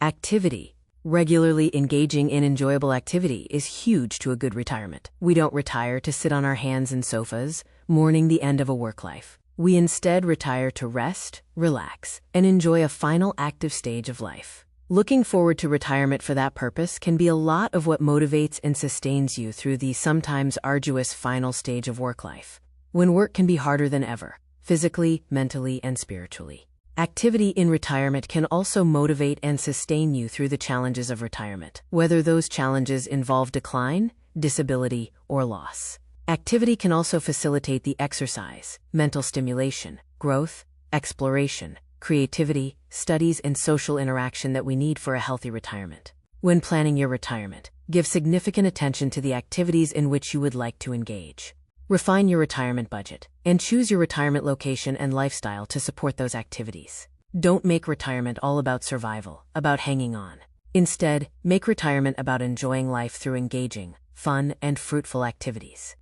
Activity. Regularly engaging in enjoyable activity is huge to a good retirement. We don't retire to sit on our hands in sofas, mourning the end of a work life. We instead retire to rest, relax, and enjoy a final active stage of life. Looking forward to retirement for that purpose can be a lot of what motivates and sustains you through the sometimes arduous final stage of work life, when work can be harder than ever, physically, mentally, and spiritually. Activity in retirement can also motivate and sustain you through the challenges of retirement, whether those challenges involve decline, disability, or loss. Activity can also facilitate the exercise, mental stimulation, growth, exploration, creativity, studies, and social interaction that we need for a healthy retirement. When planning your retirement, give significant attention to the activities in which you would like to engage. Refine your retirement budget and choose your retirement location and lifestyle to support those activities. Don't make retirement all about survival, about hanging on. Instead, make retirement about enjoying life through engaging, fun, and fruitful activities.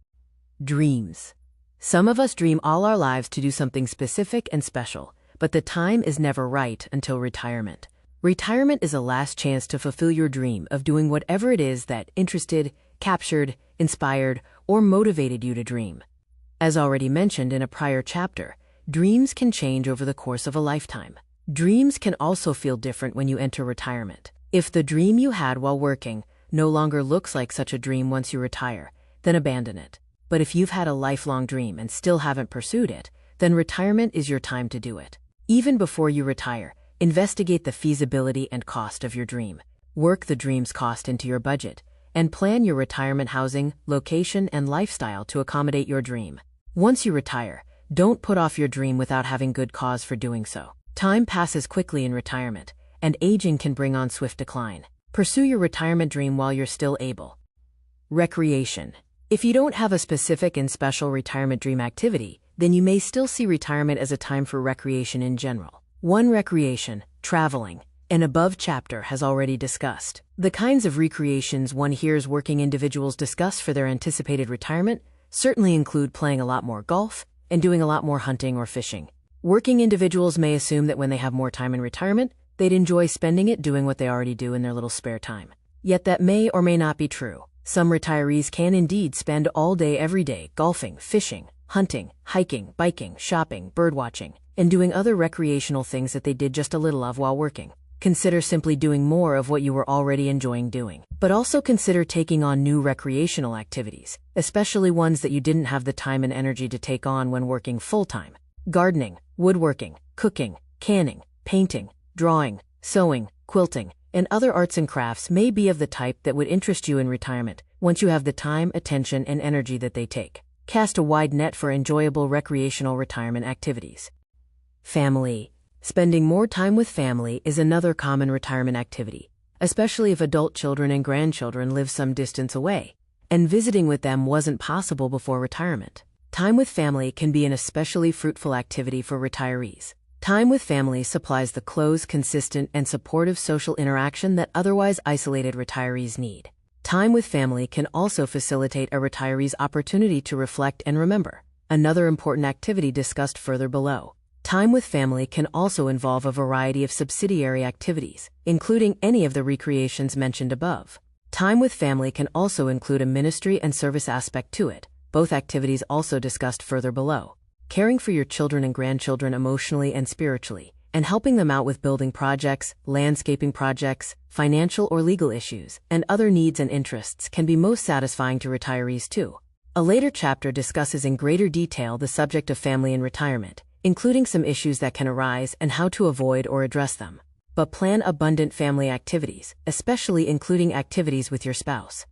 Dreams. Some of us dream all our lives to do something specific and special, but the time is never right until retirement. Retirement is a last chance to fulfill your dream of doing whatever it is that interested, captured, inspired, or motivated you to dream. As already mentioned in a prior chapter, dreams can change over the course of a lifetime. Dreams can also feel different when you enter retirement. If the dream you had while working no longer looks like such a dream once you retire, then abandon it. But if you've had a lifelong dream and still haven't pursued it, then retirement is your time to do it. Even before you retire, investigate the feasibility and cost of your dream. Work the dream's cost into your budget, and plan your retirement housing, location, and lifestyle to accommodate your dream. Once you retire, don't put off your dream without having good cause for doing so. Time passes quickly in retirement, and aging can bring on swift decline. Pursue your retirement dream while you're still able. Recreation. If you don't have a specific and special retirement dream activity, then you may still see retirement as a time for recreation in general. One recreation, traveling, an above chapter has already discussed. The kinds of recreations one hears working individuals discuss for their anticipated retirement certainly include playing a lot more golf and doing a lot more hunting or fishing. Working individuals may assume that when they have more time in retirement, they'd enjoy spending it doing what they already do in their little spare time. Yet that may or may not be true. Some retirees can indeed spend all day every day golfing, fishing, hunting, hiking, biking, shopping, birdwatching, and doing other recreational things that they did just a little of while working. Consider simply doing more of what you were already enjoying doing. But also consider taking on new recreational activities, especially ones that you didn't have the time and energy to take on when working full-time. Gardening, woodworking, cooking, canning, painting, drawing, sewing, quilting, and other arts and crafts may be of the type that would interest you in retirement once you have the time, attention, and energy that they take. Cast a wide net for enjoyable recreational retirement activities. Family. Spending more time with family is another common retirement activity, especially if adult children and grandchildren live some distance away, and visiting with them wasn't possible before retirement. Time with family can be an especially fruitful activity for retirees. Time with family supplies the close, consistent, and supportive social interaction that otherwise isolated retirees need. Time with family can also facilitate a retiree's opportunity to reflect and remember, another important activity discussed further below. Time with family can also involve a variety of subsidiary activities, including any of the recreations mentioned above. Time with family can also include a ministry and service aspect to it, both activities also discussed further below. Caring for your children and grandchildren emotionally and spiritually, and helping them out with building projects, landscaping projects, financial or legal issues, and other needs and interests can be most satisfying to retirees too. A later chapter discusses in greater detail the subject of family in retirement, including some issues that can arise and how to avoid or address them. But plan abundant family activities, especially including activities with your spouse.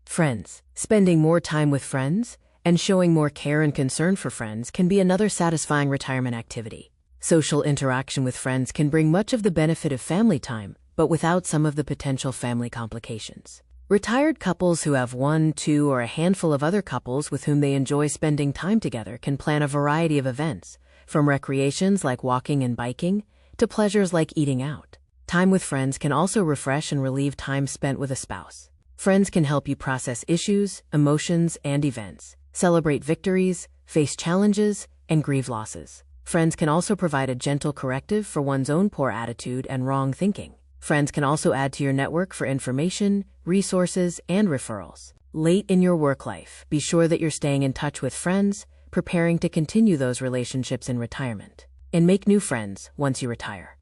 Friends. Spending more time with friends and showing more care and concern for friends can be another satisfying retirement activity. Social interaction with friends can bring much of the benefit of family time, but without some of the potential family complications. Retired couples who have one, two, or a handful of other couples with whom they enjoy spending time together can plan a variety of events, from recreations like walking and biking, to pleasures like eating out. Time with friends can also refresh and relieve time spent with a spouse. Friends can help you process issues, emotions, and events, celebrate victories, face challenges, and grieve losses. Friends can also provide a gentle corrective for one's own poor attitude and wrong thinking. Friends can also add to your network for information, resources, and referrals. Late in your work life, be sure that you're staying in touch with friends, preparing to continue those relationships in retirement, and make new friends once you retire.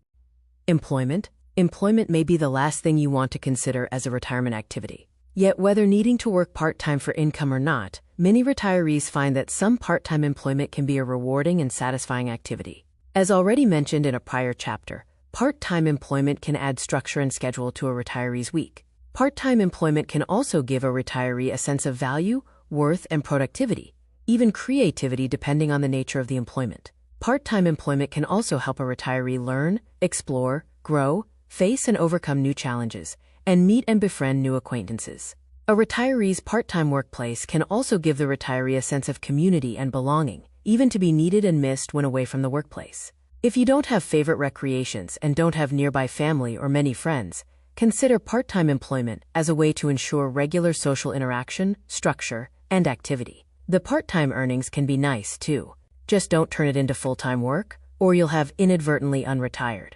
Employment. Employment may be the last thing you want to consider as a retirement activity. Yet whether needing to work part-time for income or not, many retirees find that some part-time employment can be a rewarding and satisfying activity. As already mentioned in a prior chapter, part-time employment can add structure and schedule to a retiree's week. Part-time employment can also give a retiree a sense of value, worth, and productivity, even creativity depending on the nature of the employment. Part-time employment can also help a retiree learn, explore, grow, face and overcome new challenges, and meet and befriend new acquaintances. A retiree's part-time workplace can also give the retiree a sense of community and belonging, even to be needed and missed when away from the workplace. If you don't have favorite recreations and don't have nearby family or many friends, consider part-time employment as a way to ensure regular social interaction, structure, and activity. The part-time earnings can be nice, too. Just don't turn it into full-time work, or you'll have inadvertently unretired.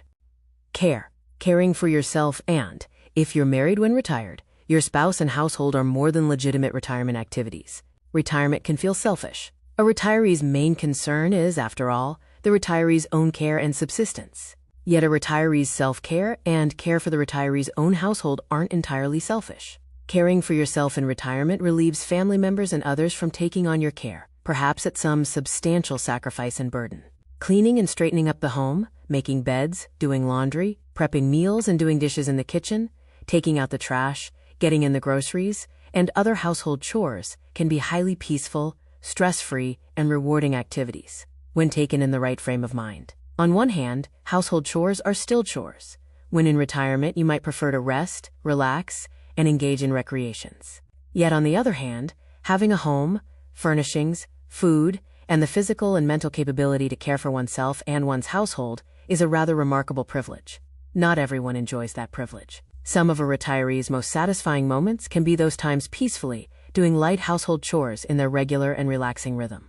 Care. Caring for yourself and, if you're married when retired, your spouse and household are more than legitimate retirement activities. Retirement can feel selfish. A retiree's main concern is, after all, the retiree's own care and subsistence. Yet a retiree's self-care and care for the retiree's own household aren't entirely selfish. Caring for yourself in retirement relieves family members and others from taking on your care, perhaps at some substantial sacrifice and burden. Cleaning and straightening up the home, making beds, doing laundry, prepping meals and doing dishes in the kitchen, taking out the trash, getting in the groceries, and other household chores can be highly peaceful, stress-free, and rewarding activities when taken in the right frame of mind. On one hand, household chores are still chores. When in retirement, you might prefer to rest, relax, and engage in recreations. Yet on the other hand, having a home, furnishings, food, and the physical and mental capability to care for oneself and one's household is a rather remarkable privilege. Not everyone enjoys that privilege. Some of a retiree's most satisfying moments can be those times peacefully doing light household chores in their regular and relaxing rhythm.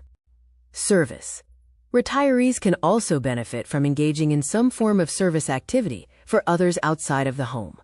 Service. Retirees can also benefit from engaging in some form of service activity for others outside of the home.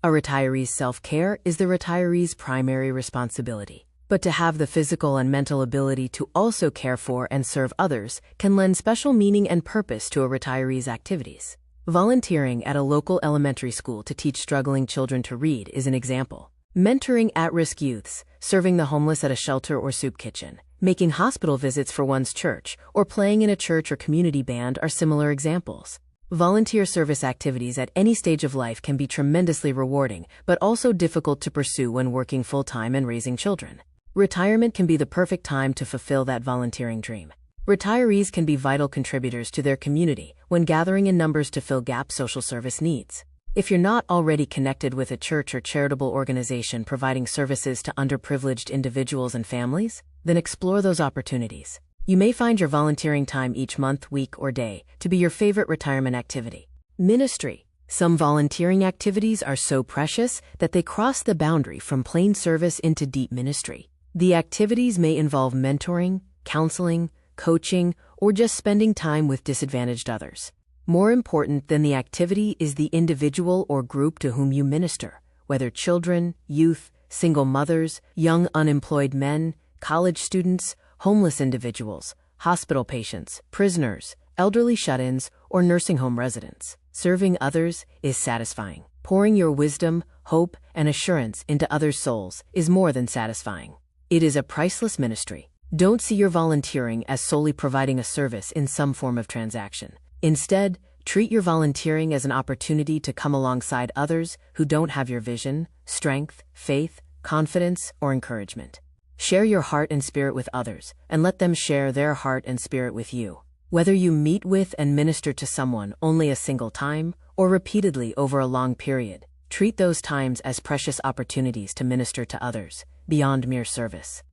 A retiree's self-care is the retiree's primary responsibility. But to have the physical and mental ability to also care for and serve others can lend special meaning and purpose to a retiree's activities. Volunteering at a local elementary school to teach struggling children to read is an example. Mentoring at-risk youths, serving the homeless at a shelter or soup kitchen, making hospital visits for one's church, or playing in a church or community band are similar examples. Volunteer service activities at any stage of life can be tremendously rewarding, but also difficult to pursue when working full-time and raising children. Retirement can be the perfect time to fulfill that volunteering dream. Retirees can be vital contributors to their community when gathering in numbers to fill gap social service needs. If you're not already connected with a church or charitable organization providing services to underprivileged individuals and families, then explore those opportunities. You may find your volunteering time each month, week, or day to be your favorite retirement activity. Ministry. Some volunteering activities are so precious that they cross the boundary from plain service into deep ministry. The activities may involve mentoring, counseling, coaching, or just spending time with disadvantaged others. More important than the activity is the individual or group to whom you minister, whether children, youth, single mothers, young unemployed men, college students, homeless individuals, hospital patients, prisoners, elderly shut-ins, or nursing home residents. Serving others is satisfying. Pouring your wisdom, hope, and assurance into others' souls is more than satisfying. It is a priceless ministry. Don't see your volunteering as solely providing a service in some form of transaction. Instead, treat your volunteering as an opportunity to come alongside others who don't have your vision, strength, faith, confidence, or encouragement. Share your heart and spirit with others, and let them share their heart and spirit with you. Whether you meet with and minister to someone only a single time, or repeatedly over a long period, treat those times as precious opportunities to minister to others, beyond mere service.